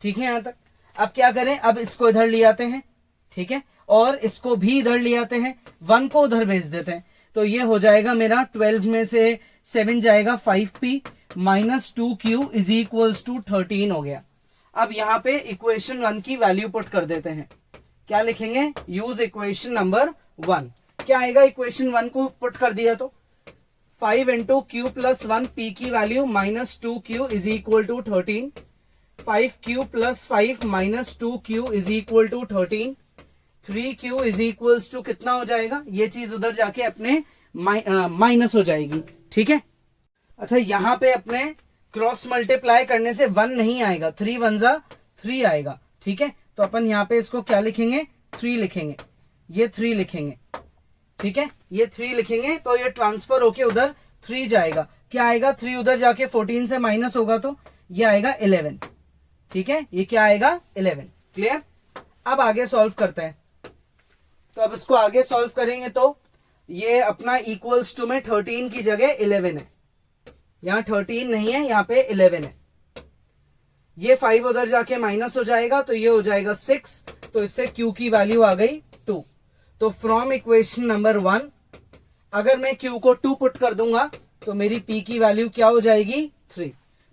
ठीक है यहां तक। अब क्या करें, अब इसको इधर ले आते हैं, ठीक है, और इसको भी इधर ले आते हैं, 1 को उधर भेज देते हैं, तो ये हो जाएगा मेरा 12 में से 7 जाएगा 5p minus 2q is equals to 13 हो गया। अब यहाँ पे इक्वेशन 1 की वैल्यू पुट कर देते हैं, क्या लिखेंगे, यूज इक्वेशन नंबर 1, क्या आएगा, इक्वेशन 1 को पुट कर दिया तो 5 इंटू क्यू प्लस 1 p की value minus 2q is equal to 13, 5q plus 5 minus 2q is equal to 13, 3q is equals to कितना हो जाएगा, ये चीज उधर जाके अपने माइनस हो जाएगी, ठीक है। अच्छा यहां पे अपने क्रॉस मल्टीप्लाई करने से 1 नहीं आएगा, 3 1 जा 3 आएगा, ठीक है, तो अपन यहाँ पे इसको क्या लिखेंगे, 3 लिखेंगे, ये 3 लिखेंगे, ठीक है, ये 3 लिखेंगे, तो ये ट्रांसफर होके उधर 3 जाएगा, क्या आएगा, 3 उधर जाके 14 से माइनस होगा तो ये आएगा 11, ठीक है, ये क्या आएगा 11, क्लियर। अब आगे सॉल्व करते हैं, तो अब इसको आगे सॉल्व करेंगे तो ये अपना इक्वल्स टू में 13 की जगह 11 है, यहाँ 13 नहीं है, यहाँ पे 11 है, ये 5 उधर जाके माइनस हो जाएगा, तो ये हो जाएगा 6, तो इससे q की वैल्यू आ गई 2, तो फ्रॉम इक्वेशन नंबर 1 अगर मैं q को 2 पुट कर दूंगा तो मेरी p की वैल्यू क्या हो जाएगी 3,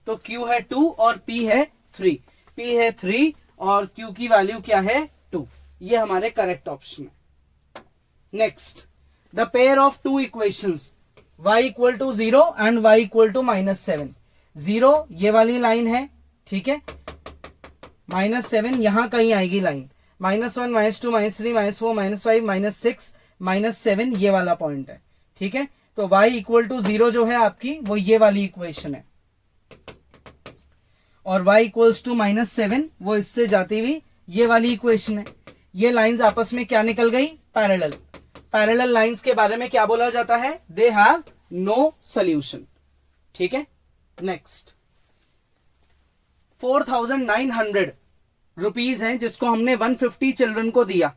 तो q है 2 और p है 3, p है 3 और q की वैल्यू क्या है 2, ये हमारे करेक्ट ऑप्शन है। Next, the pair of two equations y equal to 0 and y equal to -7, 0 ये वाली लाइन है, ठीक है, -7 यहां कहीं आएगी लाइन, -1 -2 -3 -4 -5 -6 -7 ये वाला पॉइंट है, ठीक है, तो y इक्वल टू 0 जो है आपकी वो ये वाली इक्वेशन है, और y इक्वल्स टू -7 वो इससे जाती हुई ये वाली इक्वेशन है। ये लाइंस आपस में क्या निकल गई, पैरेलल। पैरेलल लाइंस के बारे में क्या बोला जाता है, दे हैव नो सॉल्यूशन, ठीक है। नेक्स्ट, 4900 रुपीज है जिसको हमने 150 चिल्ड्रन को दिया,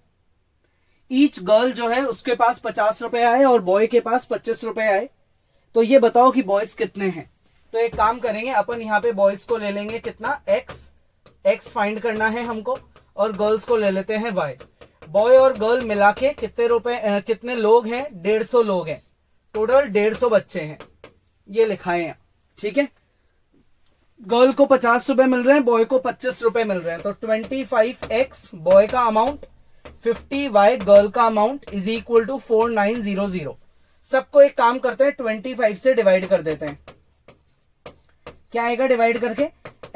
ईच गर्ल जो है उसके पास 50 रुपए आए और बॉय के पास 25 रुपए आए, तो ये बताओ कि बॉयज कितने हैं। तो एक काम करेंगे अपन यहाँ पे बॉयज को ले लेंगे कितना एक्स फाइंड करना है हमको, और गर्ल्स को ले लेते हैं वाई। बॉय और गर्ल मिला के कितने लोग हैं, 150 लोग हैं, टोटल 150 बच्चे हैं, ये लिखाए हैं। ठीक है, गर्ल को 50 रुपए मिल रहे हैं, बॉय को 25 रुपए मिल रहे हैं, तो 25x बॉय का अमाउंट, 50y गर्ल का अमाउंट इज इक्वल टू 4900। सबको एक काम करते हैं 25 से डिवाइड कर देते हैं। क्या आएगा डिवाइड करके,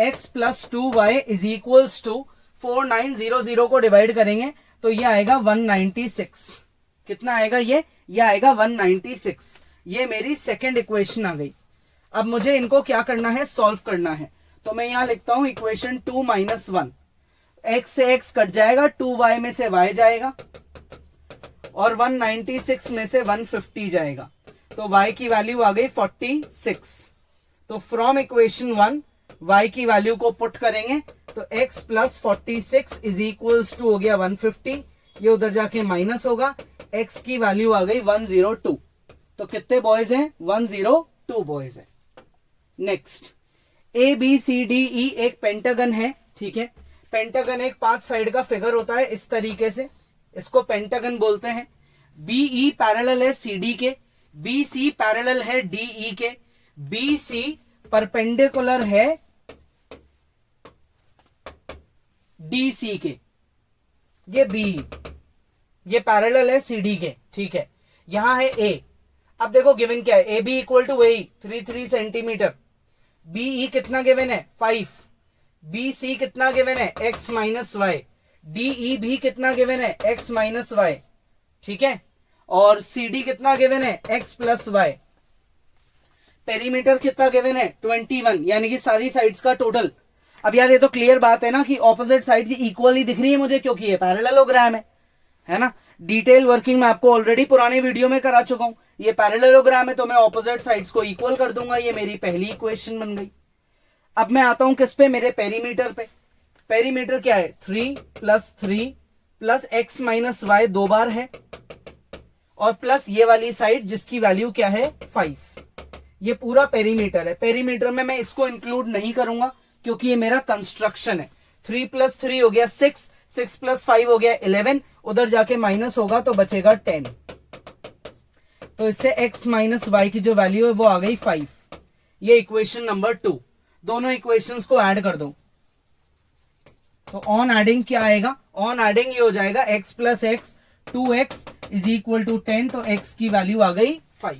x plus 2y is equals to 4900 को डिवाइड करेंगे तो ये आएगा 196। कितना आएगा ये आएगा 196। ये मेरी सेकेंड इक्वेशन आ गई। अब मुझे इनको क्या करना है, सॉल्व करना है। तो मैं यहां लिखता हूं इक्वेशन 2 माइनस 1, x से x कट जाएगा, 2y में से y जाएगा और 196 में से 150 जाएगा, तो y की वैल्यू आ गई 46। तो फ्रॉम इक्वेशन 1 y की वैल्यू को पुट करेंगे तो x plus 46 is equals to हो गया 150, ये उधर जाके माइनस होगा, x की वैल्यू आ गई 102। तो कितने बॉयज हैं, 102 बॉयज हैं। Next, A B C D E एक पेंटागन है। ठीक है, पेंटागन एक 5 साइड का फिगर होता है इस तरीके से, इसको पेंटागन बोलते हैं। बी ई पैरेलल है सी डी के, बी सी पैरेलल है डी ई के, बी सी परपेंडिकुलर है डी सी के, ये बी, ये पैरेलल है सी डी के। ठीक है, यहां है ए। अब देखो गिवन क्या है, A B equal to a 33 centimetre, B E कितना गिवन है 5, बी सी कितना गिवन है x minus y, D E भी कितना गिवन है x माइनस वाई। ठीक है, और सी डी कितना गिवन है x प्लस वाई। पेरीमीटर कितना गिवन है 21, यानी कि सारी साइड्स का टोटल। अब यार ये तो क्लियर बात है ना कि ऑपोजिट साइड्स इक्वली दिख रही है मुझे, क्योंकि ये पैरेललोग्राम है ना। डिटेल वर्किंग मैं आपको ऑलरेडी पुराने वीडियो में करा चुका हूं। ये पैरेललोग्राम है तो मैं ऑपोजिट साइड्स को इक्वल कर दूंगा, ये मेरी पहली इक्वेशन बन गई। अब मैं आता हूं किस पे, मेरे पेरीमीटर पे। पेरीमीटर क्या है 3 प्लस x माइनस वाई 2 बार है, और प्लस ये वाली साइड जिसकी वैल्यू क्या है 5। ये पूरा पेरीमीटर है। पेरीमीटर में मैं इसको इंक्लूड नहीं करूंगा क्योंकि ये मेरा कंस्ट्रक्शन है। 3 प्लस 3 हो गया 6, 6 प्लस 5 हो गया 11, उधर जाके माइनस होगा तो बचेगा 10। तो इससे x माइनस वाई की जो वैल्यू है वो आ गई 5। ये इक्वेशन नंबर 2। दोनों इक्वेशंस को ऐड कर दो तो ऑन एडिंग क्या आएगा, ऑन एडिंग ये हो जाएगा x plus x 2x is equal to 10, तो x की वैल्यू आ गई 5।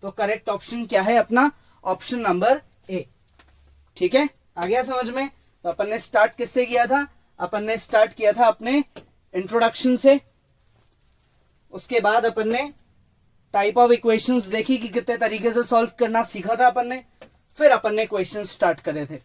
तो करेक्ट ऑप्शन क्या है अपना, ऑप्शन नंबर ए। ठीक है, आ गया समझ में। तो अपन ने स्टार्ट किससे किया था, अपन ने स्टार्ट किया था अपने इंट्रोडक्शन से, उसके बाद अपन ने टाइप ऑफ इक्वेशंस देखी कि कितने तरीके से सॉल्व करना सीखा था अपन ने, फिर अपन ने क्वेश्चन स्टार्ट करे थे।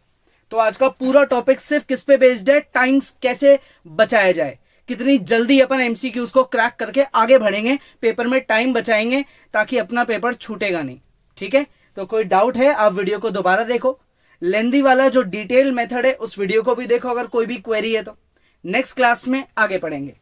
तो आज का पूरा टॉपिक सिर्फ किस पे बेस्ड है, टाइम्स कैसे बचाया जाए, कितनी जल्दी अपन एमसीक्यूज को क्रैक करके आगे बढ़ेंगे, पेपर में टाइम बचाएंगे ताकि अपना पेपर छूटेगा नहीं। ठीक है, तो कोई डाउट है आप वीडियो को दोबारा देखो, लेंदी वाला जो डिटेल मेथड है उस वीडियो को भी देखो अगर कोई भी क्वेरी है तो। नेक्स्ट क्लास में आगे पढ़ेंगे।